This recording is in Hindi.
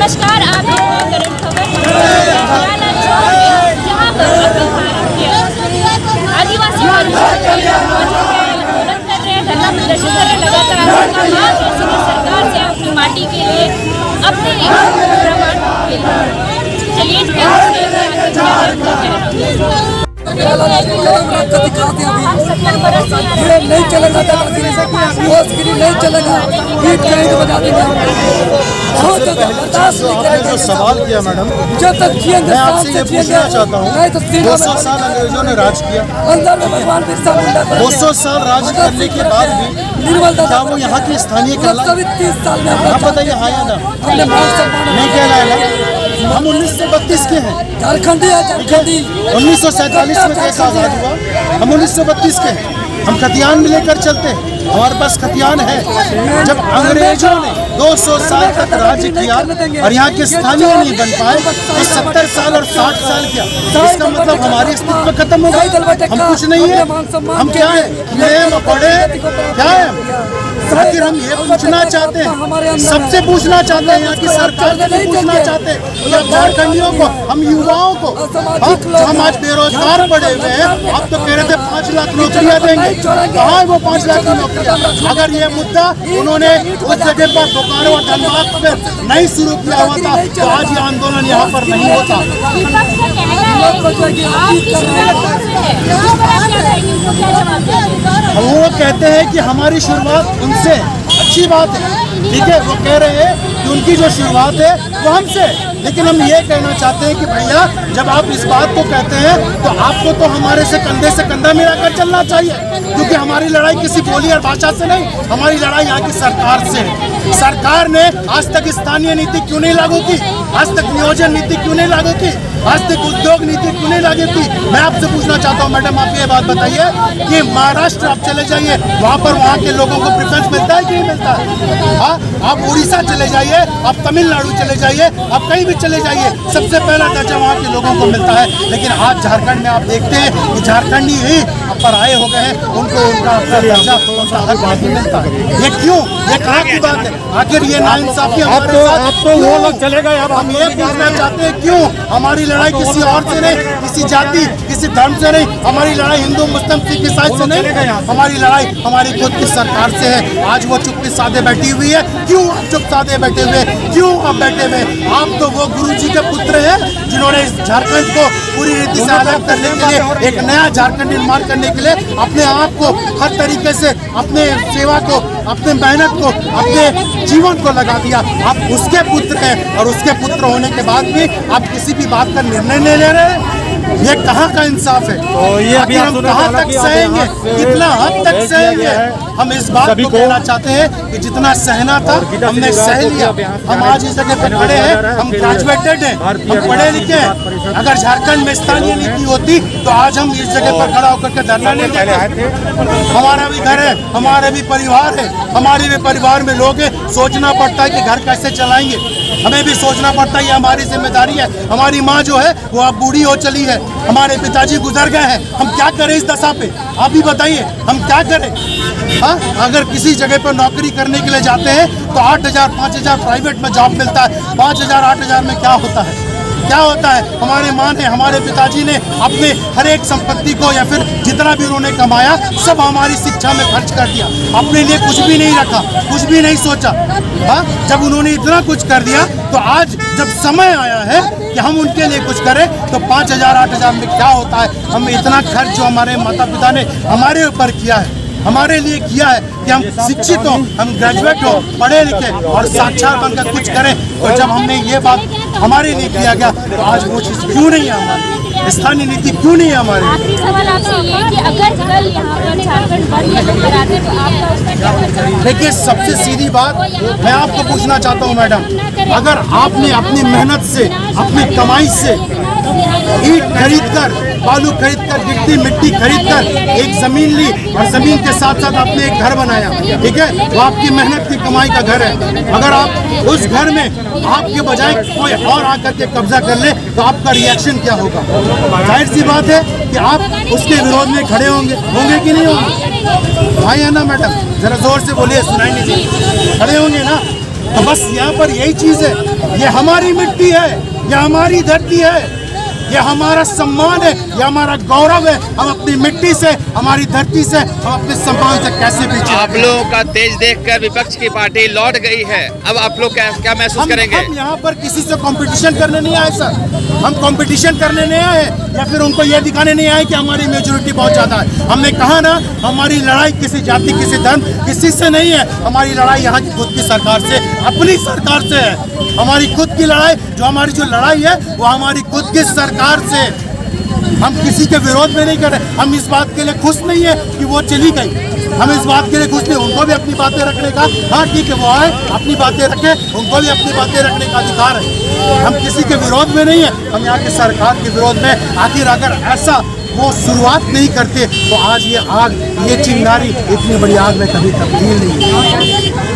नमस्कार, आप देख रहे हैं करंट खबर। जहाँ पर अखिल भारतीय आदिवासी परिषद के लोग मौजूद हैं, आंदोलन कर रहे हैं, धरना प्रदर्शन कर रहे हैं। लगातार आपका मांग है कि सरकार से अपनी माटी के लिए, अपने प्रमाण के लिए। चलिए नहीं चलेगा, नहीं चलेगा, जो सवाल किया मैडम, जब तक मैं आपसे ये पूछना चाहता हूँ, 200 साल अंग्रेजों ने राज किया, अंदर में भगवान बिरसा मुंडा 200 साल राज करने के बाद भी क्या वो यहाँ के स्थानीय कहलाए? 30 साल में आप बताइए, हाँ या ना? नहीं कहलाए। हम 1932 के हैं, झारखंडी है, झारखंडी 1947 में देश आजाद हुआ, हम 1932 के हैं। हम खतियान में लेकर चलते हैं, हमारे पास खतियान है। जब अंग्रेजों ने 200 साल तक राज्य किया और यहाँ के स्थानीय नहीं बन पाए, तो 70 साल और 60 साल किया, इसका मतलब हमारी अस्तित्व खत्म हो गई। हम कुछ नहीं है, हम क्या है? हम पढ़े क्या है? आखिर हम ये पूछना चाहते हैं, सबसे पूछना चाहते हैं, यहाँ की सरकार से भी पूछना चाहते हैं, या झारखंडियों को, हम युवाओं को, हम आज बेरोजगार पड़े हुए हैं। आप तो कह रहे थे 5 लाख नौकरियां देंगे, कहाँ है वो 5 लाख की नौकरियां? अगर ये मुद्दा उन्होंने उस जगह पर बोकारो और धनबाद पे नहीं शुरू किया हुआ था, तो आज ये आंदोलन यहाँ पर नहीं होता। वो कहते हैं कि हमारी शुरुआत उनसे, अच्छी बात है, ठीक है। वो कह रहे हैं कि उनकी जो शुरुआत है वो हमसे, लेकिन हम ये कहना चाहते हैं कि भैया, जब आप इस बात को कहते हैं तो आपको तो हमारे से कंधा मिलाकर चलना चाहिए, क्योंकि हमारी लड़ाई किसी बोली और भाषा से नहीं, हमारी लड़ाई यहाँ की सरकार से है। सरकार ने आज तक स्थानीय नीति क्यों नहीं लागू की? आज तक नियोजन नीति क्यों नहीं लागू की? आज तक उद्योग नीति क्यों नहीं लागू की? मैं आपसे पूछना चाहता हूँ मैडम, आप ये बात बताइए कि महाराष्ट्र आप चले जाइए, वहाँ पर वहाँ के लोगों को प्रेफरेंस मिलता है कि नहीं मिलता है? हाँ, आप उड़ीसा चले जाइए, आप तमिलनाडु चले जाइए, आप कहीं भी चले जाइए, सबसे पहला दर्जा वहाँ के लोगों को मिलता है। लेकिन आज झारखंड में आप देखते हैं कि झारखंडी ही पराये हो गए हैं, उनको उनका दर्जा, उनका हक नहीं मिलता है। ये क्यों? ये कहाँ की बात है? आखिर ये नाइंसाफी हमारे साथ, तो वो लोग चले गए। अब हम ये पूछना चाहते हैं, क्यों हमारी लड़ाई किसी और से नहीं, किसी जाति, किसी धर्म से नहीं, हमारी लड़ाई हिंदू, मुस्लिम, सिख, ईसाई से नहीं, हमारी लड़ाई हमारी खुद की सरकार से है। आज वो चुप्पी साधे बैठी हुई है, क्यों आप चुप साधे बैठे हुए? क्यों आप बैठे हुए? आप तो वो गुरु जी के पुत्र हैं जिन्होंने इस झारखंड को पूरी रीति से अलग करने के लिए, एक नया झारखंड निर्माण करने के लिए अपने आप को हर तरीके से, अपने सेवा को, अपने मेहनत को, अपने जीवन को लगा दिया। आप उसके पुत्र हैं, और उसके पुत्र होने के बाद भी आप किसी भी बात का निर्णय नहीं ले रहे हैं। ये कहाँ का इंसाफ है? तो ये आखिर हम कहाँ तक सहेंगे? कितना हद तक सहेंगे? हम इस बात को कहना चाहते हैं कि जितना सहना था हमने सह लिया। हम आज इस जगह पे खड़े हैं, हम ग्रेजुएटेड हैं, हम पढ़े लिखे हैं। अगर झारखंड में स्थानीय नीति होती तो आज हम इस जगह पर खड़ा होकर के धरना नहीं देते। हमारा भी घर है, हमारे भी परिवार है, हमारे भी परिवार में लोग हैं। सोचना पड़ता है कि घर कैसे चलाएंगे, हमें भी सोचना पड़ता है, ये हमारी जिम्मेदारी है। हमारी माँ जो है वो अब बूढ़ी हो चली है, हमारे पिताजी गुजर गए हैं, हम क्या करें इस दशा पे? आप ही बताइए, हम क्या करें? हाँ, अगर किसी जगह पर नौकरी करने के लिए जाते हैं तो 8,000 5,000 प्राइवेट में जॉब मिलता है। 5,000 8,000 में क्या होता है? क्या होता है? हमारे माँ ने, हमारे पिताजी ने अपने हर एक संपत्ति को, या फिर जितना भी उन्होंने कमाया, सब हमारी शिक्षा में खर्च कर दिया। अपने लिए कुछ भी नहीं रखा, कुछ भी नहीं सोचा। हाँ, जब उन्होंने इतना कुछ कर दिया, तो आज जब समय आया है कि हम उनके लिए कुछ करें, तो 5,000 8,000 में क्या होता है? हम इतना खर्च जो हमारे माता पिता ने हमारे ऊपर किया है, हमारे लिए किया है कि हम शिक्षित हो, हम ग्रेजुएट हो, पढ़े लिखे और साक्षर बनकर कुछ करें। तो जब हमने ये बात हमारे लिए किया गया, तो आज वो चीज़ क्यों नहीं है? हमारी स्थानीय नीति क्यों नहीं है हमारी? आखिरी सवाल आपसे ये है कि अगर कल यहाँ पर झारखंड बंद ये लोग कराते तो आपका उसका क्या मतलब? देखिए, सबसे सीधी बात मैं आपको पूछना चाहता हूँ मैडम, अगर आपने अपनी मेहनत से, अपनी कमाई से ईंट खरीदकर, बालू खरीदकर, गिट्टी मिट्टी खरीदकर एक जमीन ली, और जमीन के साथ साथ आपने एक घर बनाया, ठीक है, वो आपकी मेहनत की कमाई का घर है। अगर आप उस घर में आपके बजाय कोई और आकर के कब्जा कर ले, तो आपका रिएक्शन क्या होगा? जाहिर सी बात है कि आप उसके विरोध में खड़े होंगे कि नहीं होंगे? भाई है ना मैडम, जरा जोर से बोलिए, सुनाई नहीं दी। खड़े होंगे ना? तो बस यहाँ पर यही चीज है, ये हमारी मिट्टी है, ये हमारी धरती है, ये हमारा सम्मान है, ये हमारा गौरव है। हम अपनी मिट्टी से, हमारी धरती से, हम अपने सम्मान से कैसे पीछे। आप लोगों का तेज देखकर विपक्ष की पार्टी लौट गई है, अब आप लोग क्या महसूस करेंगे? हम यहाँ पर किसी से कंपटीशन करने नहीं आए सर, हम कंपटीशन करने नहीं आए या फिर उनको ये दिखाने नहीं आए कि हमारी मेजोरिटी बहुत ज्यादा है। हमने कहा ना, हमारी लड़ाई किसी जाति, किसी धर्म, किसी से नहीं है। हमारी लड़ाई यहाँ की खुद की सरकार से, अपनी सरकार से है। हमारी खुद की लड़ाई, हमारी जो लड़ाई है वो हमारी खुद की सरकार से। हम किसी के विरोध में नहीं कर रहे। हम इस बात के लिए खुश नहीं है कि वो चली गई, हम इस बात के लिए खुश नहीं। उनको भी अपनी बातें रखने का, हाँ ठीक है वो आए, अपनी बातें रखें, उनको भी अपनी बातें रखने का अधिकार है। हम किसी के विरोध में नहीं है, हम यहाँ की सरकार के विरोध में। आखिर अगर ऐसा वो शुरुआत नहीं करते तो आज ये आग, ये चिंगारी इतनी बड़ी आग में कभी तब्दील नहीं हुई।